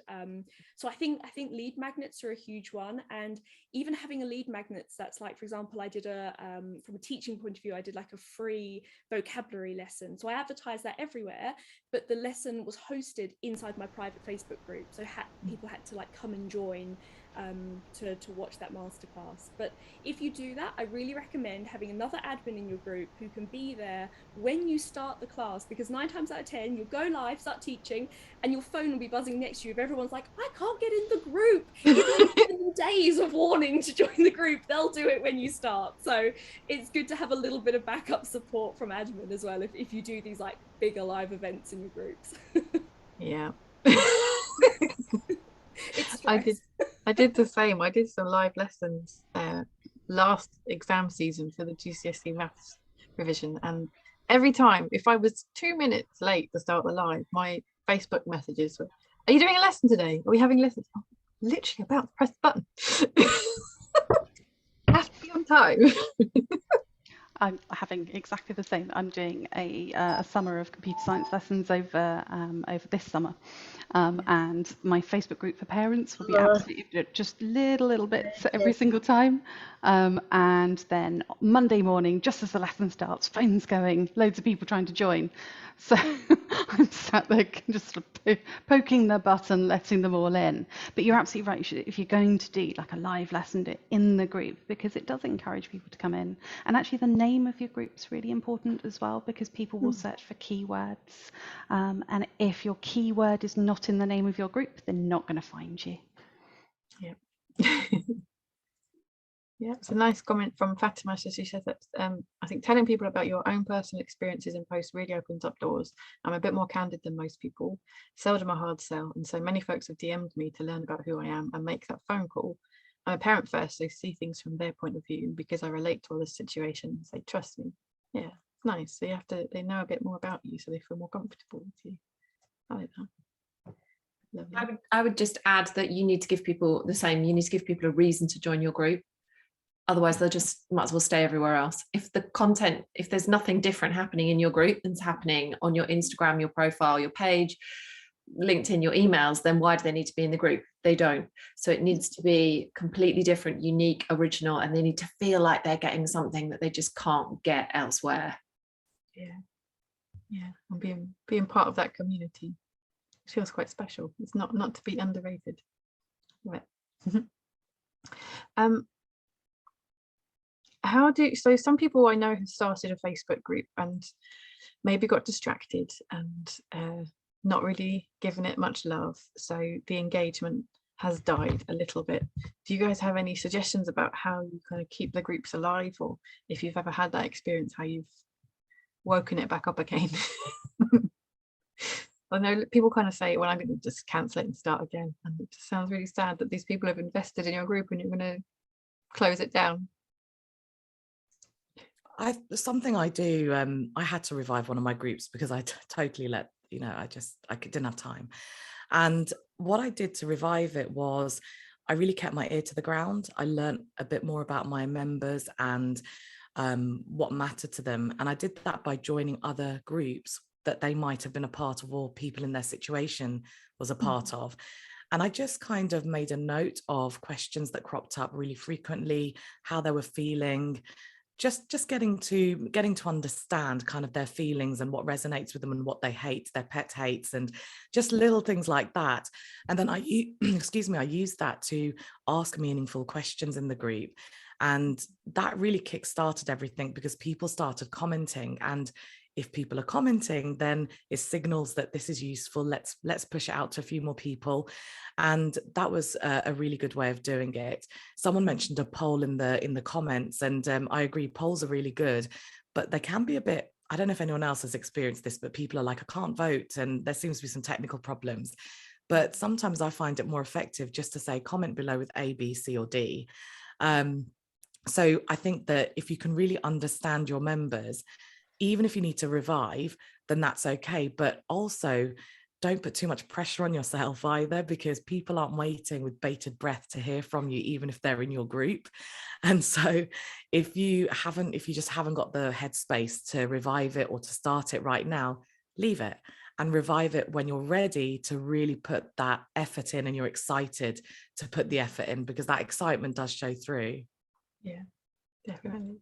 So I think lead magnets are a huge one, and even having a lead magnets that's like, for example, I did from a teaching point of view, I did like a free vocabulary lesson. So I advertised that everywhere, but the lesson was hosted inside my private Facebook group. So people had to like come and join to watch that masterclass. But if you do that, I really recommend having another admin in your group who can be there when you start the class, because 9 times out of 10 you'll go live, start teaching, and your phone will be buzzing next to you if everyone's like, I can't get in the group. Give them days of warning to join the group. They'll do it when you start. So it's good to have a little bit of backup support from admin as well if you do these like bigger live events in your groups. Yeah. It's stress. I did the same. I did some live lessons last exam season for the GCSE maths revision, and every time, if I was 2 minutes late to start the live, my Facebook messages were, are you doing a lesson today? Are we having lessons? Oh, literally about to press the button. Have to be on time. I'm having exactly the same. I'm doing a summer of computer science lessons over this summer, and my Facebook group for parents will be absolutely just little bits every single time, and then Monday morning, just as the lesson starts, phones going, loads of people trying to join. So I'm sat there just sort of poking the button, letting them all in. But you're absolutely right. If you're going to do like a live lesson, do it in the group, because it does encourage people to come in. And actually the name of your group is really important as well, because people will search for keywords. And if your keyword is not in the name of your group, they're not going to find you. Yeah. Yeah, it's a nice comment from Fatima. So she says that I think telling people about your own personal experiences in posts really opens up doors. I'm a bit more candid than most people, seldom a hard sell, and so many folks have DM'd me to learn about who I am and make that phone call. I'm a parent first, so see things from their point of view, and because I relate to all the situations, they trust me. Yeah, nice. So they know a bit more about you, so they feel more comfortable with you. I like that. Lovely. I would just add that you need to give people the same. You need to give people a reason to join your group. Otherwise, they'll just might as well stay everywhere else. If there's nothing different happening in your group than's happening on your Instagram, your profile, your page, LinkedIn, your emails, then why do they need to be in the group? They don't. So it needs to be completely different, unique, original, and they need to feel like they're getting something that they just can't get elsewhere. Yeah, and being part of that community feels quite special. It's not to be underrated. Right. So some people I know have started a Facebook group and maybe got distracted and not really given it much love, so the engagement has died a little bit. Do you guys have any suggestions about how you kind of keep the groups alive, or if you've ever had that experience, how you've woken it back up again? I know people kind of say, well, I'm going to just cancel it and start again, and it just sounds really sad that these people have invested in your group and you're going to close it down. Something I do, I had to revive one of my groups because I totally I didn't have time. And what I did to revive it was I really kept my ear to the ground. I learned a bit more about my members and what mattered to them. And I did that by joining other groups that they might have been a part of, or people in their situation was a part of. And I just kind of made a note of questions that cropped up really frequently, how they were feeling, just getting to understand kind of their feelings and what resonates with them and what they hate, their pet hates, and just little things like that. And then I used that to ask meaningful questions in the group. And that really kickstarted everything, because people started commenting, and if people are commenting, then it signals that this is useful. Let's push it out to a few more people. And that was a really good way of doing it. Someone mentioned a poll in the comments, and I agree, polls are really good, but they can be a bit, I don't know if anyone else has experienced this, but people are like, I can't vote, and there seems to be some technical problems. But sometimes I find it more effective just to say comment below with A, B, C, or D. So I think that if you can really understand your members, even if you need to revive, then that's okay. But also don't put too much pressure on yourself either, because people aren't waiting with bated breath to hear from you, even if they're in your group. And so if you just haven't got the headspace to revive it or to start it right now, leave it and revive it when you're ready to really put that effort in and you're excited to put the effort in, because that excitement does show through. Yeah, definitely.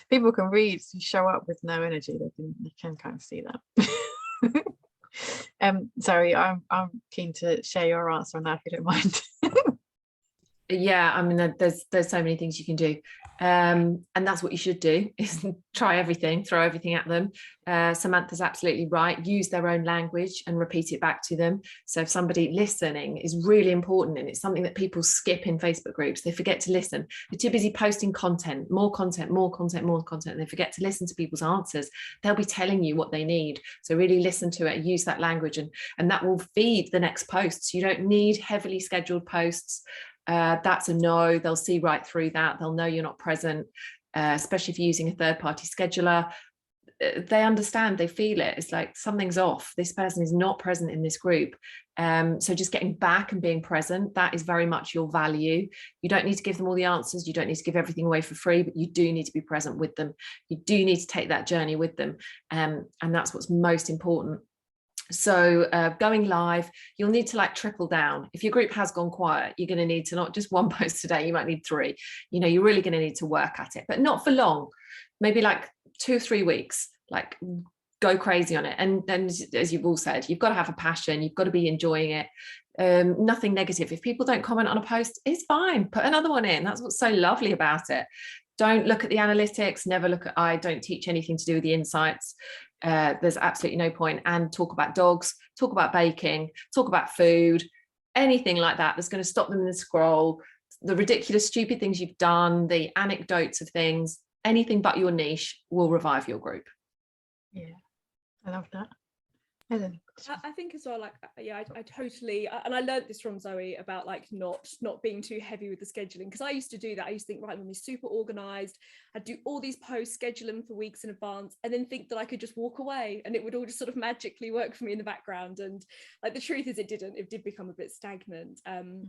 People can read, show up with no energy. They can kind of see that. Zoe, I'm keen to share your answer on that, if you don't mind. Yeah, I mean, there's so many things you can do, and that's what you should do, is try everything, throw everything at them. Samantha's absolutely right. Use their own language and repeat it back to them. So if somebody listening is really important, and it's something that people skip in Facebook groups, they forget to listen. They're too busy posting content, more content, more content, more content, and they forget to listen to people's answers. They'll be telling you what they need. So really listen to it, use that language, and that will feed the next posts. You don't need heavily scheduled posts. That's a no. They'll see right through that. They'll know you're not present, especially if you're using a third-party scheduler. They understand, they feel it. It's like something's off. This person is not present in this group. So just getting back and being present, that is very much your value. You don't need to give them all the answers. You don't need to give everything away for free, but you do need to be present with them. You do need to take that journey with them. And that's what's most important. So going live, you'll need to like trickle down. If your group has gone quiet, you're going to need to not just one post a day, you might need 3. You know, you're really going to need to work at it, but not for long. Maybe like 2 or 3 weeks, like go crazy on it. And then, as you've all said, you've got to have a passion. You've got to be enjoying it. Nothing negative. If people don't comment on a post, it's fine. Put another one in. That's what's so lovely about it. Don't look at the analytics. Never look at, I don't teach anything to do with the insights. There's absolutely no point. And talk about dogs, talk about baking, talk about food, anything like that that's going to stop them in the scroll, the ridiculous, stupid things you've done, the anecdotes of things, anything but your niche will revive your group. Yeah, I love that. I think as well, like, yeah, I totally, and I learned this from Zoe about like not being too heavy with the scheduling, because I used to do that. I used to think, right, I'm gonna be super organized, I'd do all these posts, schedule them for weeks in advance, and then think that I could just walk away and it would all just sort of magically work for me in the background. And like the truth is, it did become a bit stagnant.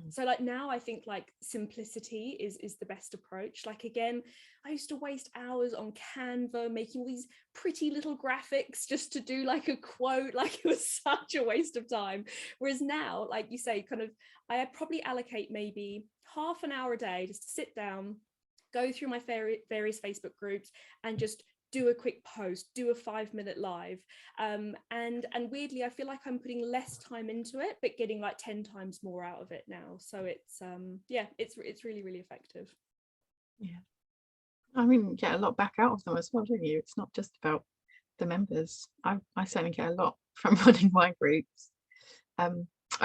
So like now I think like simplicity is the best approach. Like, again, I used to waste hours on Canva making all these pretty little graphics just to do like a quote. Like, it was such a waste of time. Whereas now, like you say, kind of, I probably allocate maybe half an hour a day just to sit down, go through my various Facebook groups and just do a quick post, do a 5-minute live. And weirdly, I feel like I'm putting less time into it, but getting like 10 times more out of it now. So it's, yeah, it's really, really effective. Yeah. I mean, get a lot back out of them as well, don't you? It's not just about the members. I certainly get a lot from running my groups. I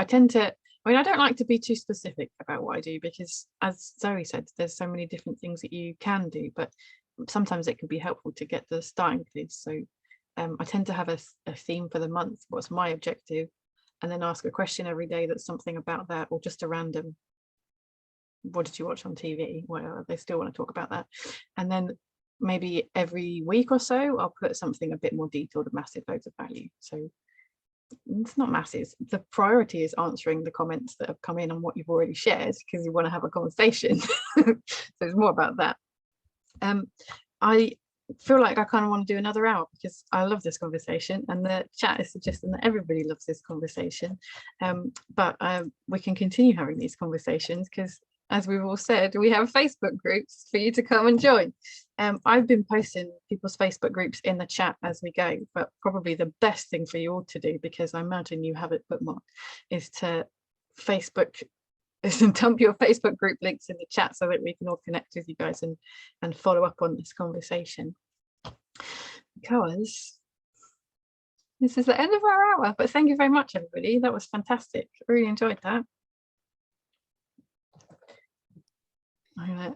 don't like to be too specific about what I do, because as Zoe said, there's so many different things that you can do, but sometimes it can be helpful to get the starting place. So I tend to have a theme for the month. What's my objective? And then ask a question every day that's something about that, or just a random, what did you watch on TV? Whatever, they still want to talk about that. And then maybe every week or so, I'll put something a bit more detailed, a massive loads of value. So it's not massive. The priority is answering the comments that have come in on what you've already shared, because you want to have a conversation. So it's more about that. I feel like I kind of want to do another hour, because I love this conversation, and the chat is suggesting that everybody loves this conversation. But we can continue having these conversations, because as we've all said, we have Facebook groups for you to come and join. I've been posting people's Facebook groups in the chat as we go, but probably the best thing for you all to do, because I imagine you have it bookmarked, is to dump your Facebook group links in the chat so that we can all connect with you guys and follow up on this conversation. because this is the end of our hour. But thank you very much, everybody. That was fantastic. Really enjoyed that. I'm gonna